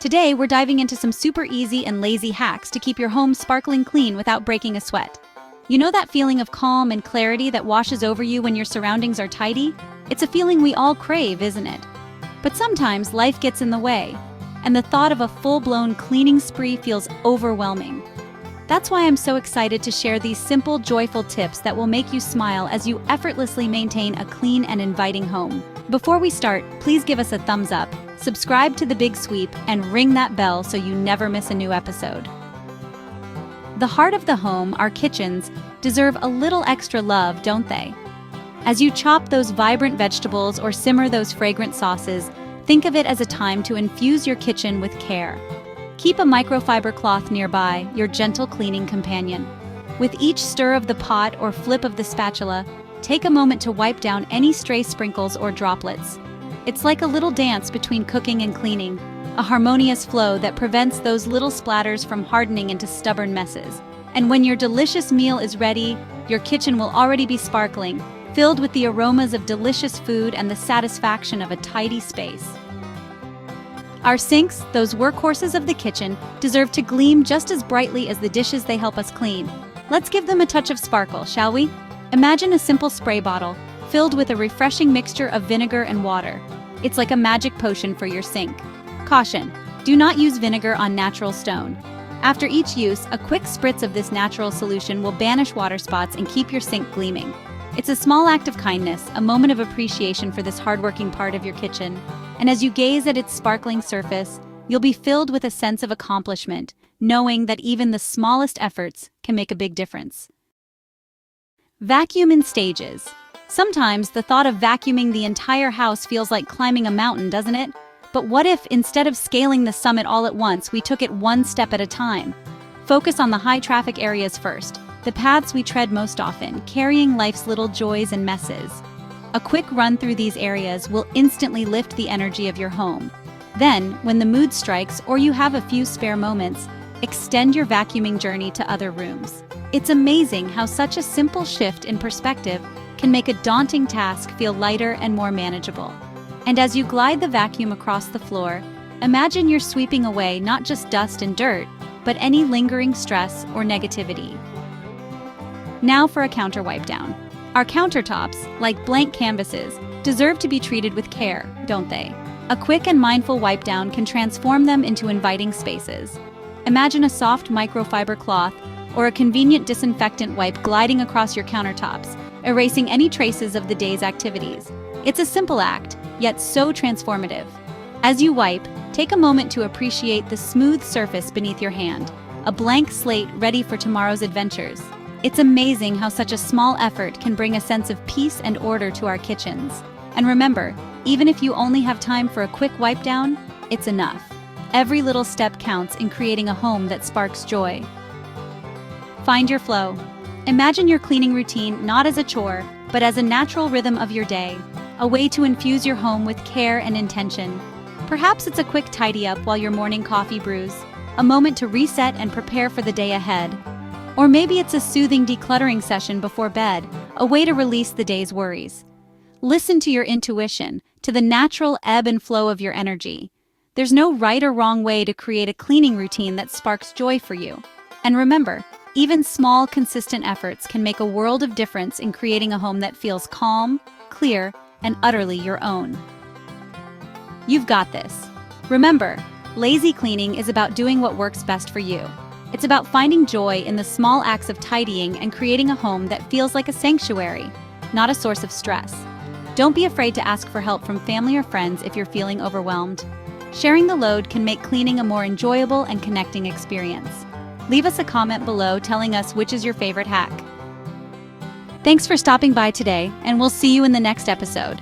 Today, we're diving into some super easy and lazy hacks to keep your home sparkling clean without breaking a sweat. You know that feeling of calm and clarity that washes over you when your surroundings are tidy? It's a feeling we all crave, isn't it? But sometimes life gets in the way, and the thought of a full-blown cleaning spree feels overwhelming. That's why I'm so excited to share these simple, joyful tips that will make you smile as you effortlessly maintain a clean and inviting home. Before we start, please give us a thumbs up, subscribe to The Big Sweep, and ring that bell so you never miss a new episode. The heart of the home, our kitchens, deserve a little extra love, don't they? As you chop those vibrant vegetables or simmer those fragrant sauces, think of it as a time to infuse your kitchen with care. Keep a microfiber cloth nearby, your gentle cleaning companion. With each stir of the pot or flip of the spatula, take a moment to wipe down any stray sprinkles or droplets. It's like a little dance between cooking and cleaning, a harmonious flow that prevents those little splatters from hardening into stubborn messes. And when your delicious meal is ready, your kitchen will already be sparkling, filled with the aromas of delicious food and the satisfaction of a tidy space. Our sinks, those workhorses of the kitchen, deserve to gleam just as brightly as the dishes they help us clean. Let's give them a touch of sparkle, shall we? Imagine a simple spray bottle, filled with a refreshing mixture of vinegar and water. It's like a magic potion for your sink. Caution: do not use vinegar on natural stone. After each use, a quick spritz of this natural solution will banish water spots and keep your sink gleaming. It's a small act of kindness, a moment of appreciation for this hardworking part of your kitchen. And as you gaze at its sparkling surface, you'll be filled with a sense of accomplishment, knowing that even the smallest efforts can make a big difference. Vacuum in stages. Sometimes the thought of vacuuming the entire house feels like climbing a mountain, doesn't it? But what if, instead of scaling the summit all at once, we took it one step at a time? Focus on the high-traffic areas first, the paths we tread most often, carrying life's little joys and messes. A quick run through these areas will instantly lift the energy of your home. Then, when the mood strikes or you have a few spare moments, extend your vacuuming journey to other rooms. It's amazing how such a simple shift in perspective can make a daunting task feel lighter and more manageable. And as you glide the vacuum across the floor, imagine you're sweeping away not just dust and dirt, but any lingering stress or negativity. Now for a counter wipe down. Our countertops, like blank canvases, deserve to be treated with care, don't they? A quick and mindful wipe down can transform them into inviting spaces. Imagine a soft microfiber cloth or a convenient disinfectant wipe gliding across your countertops, erasing any traces of the day's activities. It's a simple act, yet so transformative. As you wipe, take a moment to appreciate the smooth surface beneath your hand, a blank slate ready for tomorrow's adventures. It's amazing how such a small effort can bring a sense of peace and order to our kitchens. And remember, even if you only have time for a quick wipe down, it's enough. Every little step counts in creating a home that sparks joy. Find your flow. Imagine your cleaning routine not as a chore, but as a natural rhythm of your day, a way to infuse your home with care and intention. Perhaps it's a quick tidy up while your morning coffee brews, a moment to reset and prepare for the day ahead. Or maybe it's a soothing decluttering session before bed, a way to release the day's worries. Listen to your intuition, to the natural ebb and flow of your energy. There's no right or wrong way to create a cleaning routine that sparks joy for you. And remember, even small, consistent efforts can make a world of difference in creating a home that feels calm, clear, and utterly your own. You've got this. Remember, lazy cleaning is about doing what works best for you. It's about finding joy in the small acts of tidying and creating a home that feels like a sanctuary, not a source of stress. Don't be afraid to ask for help from family or friends if you're feeling overwhelmed. Sharing the load can make cleaning a more enjoyable and connecting experience. Leave us a comment below telling us which is your favorite hack. Thanks for stopping by today, and we'll see you in the next episode.